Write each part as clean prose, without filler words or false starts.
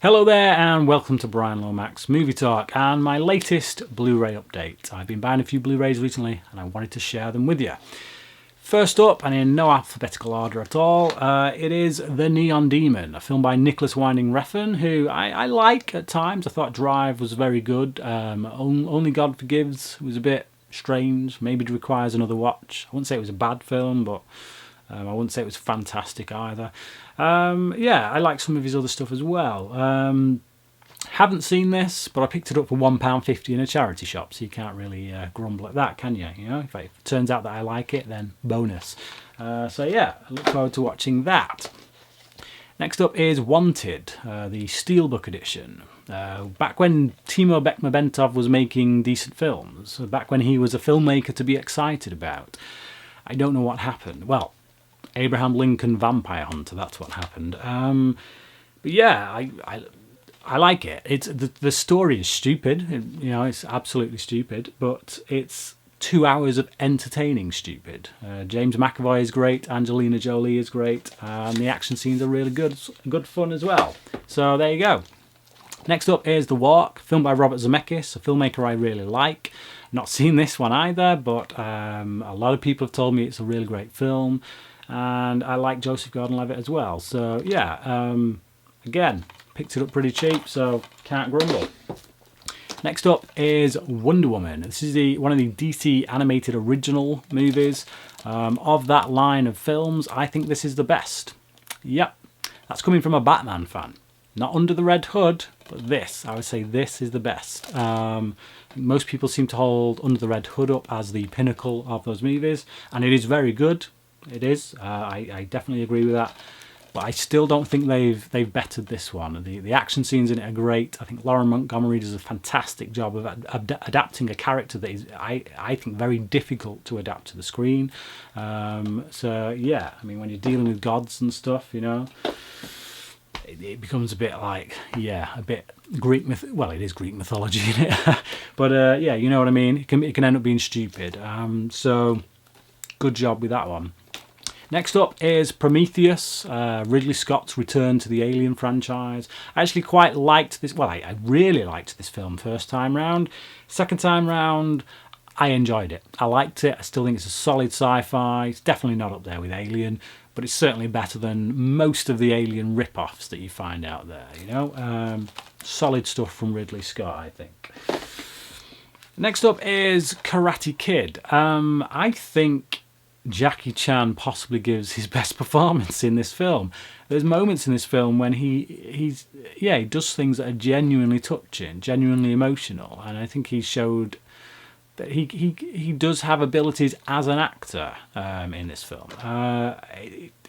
Hello there and welcome to Brian Lomax Movie Talk and my latest Blu-ray update. I've been buying a few Blu-rays recently and I wanted to share them with you. First up, and in no alphabetical order at all, it is The Neon Demon, a film by Nicholas Winding Refn, who I like at times. I thought Drive was very good. Only God Forgives was a bit strange, maybe it requires another watch. I wouldn't say it was a bad film, but I wouldn't say it was fantastic either. Yeah, I like some of his other stuff as well. Haven't seen this, but I picked it up for £1.50 in a charity shop, so you can't really grumble at that, can you? You know, if it turns out that I like it, then bonus. So yeah, I look forward to watching that. Next up is Wanted, the Steelbook edition. Back when Timo Bekmambetov was making decent films, back when he was a filmmaker to be excited about. I don't know what happened. Well, Abraham Lincoln Vampire Hunter, that's what happened. But yeah, I like it. It's the story is stupid, it's absolutely stupid, but it's 2 hours of entertaining stupid. James McAvoy is great, Angelina Jolie is great, and the action scenes are really good fun as well. So there you go. Next up is The Walk, filmed by Robert Zemeckis, a filmmaker I really like. Not seen this one either, but a lot of people have told me it's a really great film, and I like Joseph Gordon-Levitt as well. So yeah, again, picked it up pretty cheap, so can't grumble. Next up is Wonder Woman. This is one of the DC animated original movies. Of that line of films, I think this is the best. Yep, that's coming from a Batman fan. Not Under the Red Hood, but this. I would say this is the best. Most people seem to hold Under the Red Hood up as the pinnacle of those movies, and it is very good. It is. I definitely agree with that. But I still don't think they've bettered this one. The action scenes in it are great. I think Lauren Montgomery does a fantastic job of adapting a character that is, I think, very difficult to adapt to the screen. So yeah, I mean, when you're dealing with gods and stuff, it becomes a bit like, a bit Greek well, it is Greek mythology, isn't it? But yeah, you know what I mean. It can end up being stupid. So good job with that one. Next up is Prometheus, Ridley Scott's return to the Alien franchise. I actually quite liked this. Well, I really liked this film first time round. Second time round, I enjoyed it. I liked it. I still think it's a solid sci-fi. It's definitely not up there with Alien, but it's certainly better than most of the Alien rip-offs that you find out there. Solid stuff from Ridley Scott, I think. Next up is Karate Kid. I think Jackie Chan possibly gives his best performance in this film. There's moments in this film when he does things that are genuinely touching, genuinely emotional, and I think he showed that he does have abilities as an actor in this film.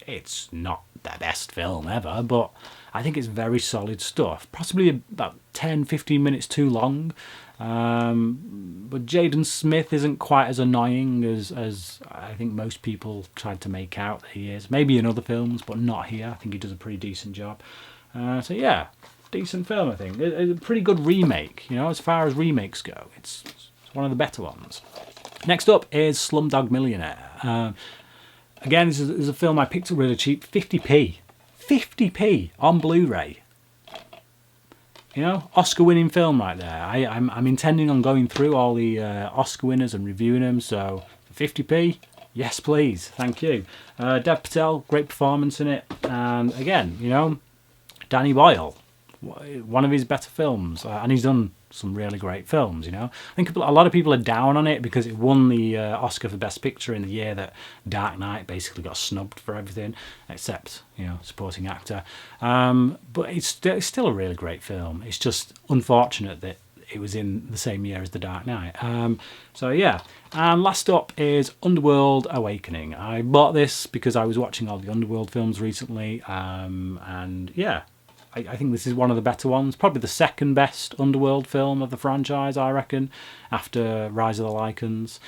It's not the best film ever, but I think it's very solid stuff. Possibly about 10-15 minutes too long. But Jaden Smith isn't quite as annoying as I think most people tried to make out that he is. Maybe in other films, but not here. I think he does a pretty decent job. So yeah, decent film, I think. It's a pretty good remake, as far as remakes go. It's one of the better ones. Next up is Slumdog Millionaire. Again, this is a film I picked up really cheap, 50p. 50p on Blu-ray. Oscar-winning film right there. I'm intending on going through all the Oscar winners and reviewing them, so for 50p, yes please, thank you. Dev Patel, great performance in it, and again, Danny Boyle, one of his better films, and he's done some really great films. I think a lot of people are down on it because it won the Oscar for Best Picture in the year that Dark Knight basically got snubbed for everything except supporting actor. But it's still a really great film. It's just unfortunate that it was in the same year as The Dark Knight. So yeah. And last up is Underworld Awakening. I bought this because I was watching all the Underworld films recently, and yeah, I think this is one of the better ones. Probably the second best Underworld film of the franchise, I reckon, after Rise of the Lycans.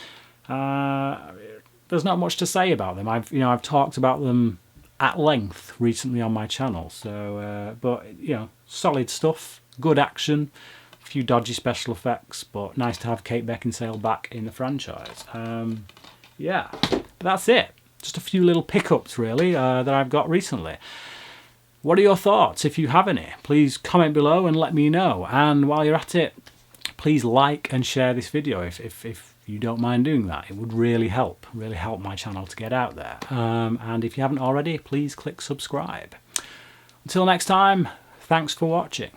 There's not much to say about them. I've talked about them at length recently on my channel. So, but solid stuff, good action, a few dodgy special effects, but nice to have Kate Beckinsale back in the franchise. Yeah, that's it. Just a few little pickups really that I've got recently. What are your thoughts? If you have any, please comment below and let me know. And while you're at it, please like and share this video if you don't mind doing that. It would really help my channel to get out there. And if you haven't already, please click subscribe. Until next time, thanks for watching.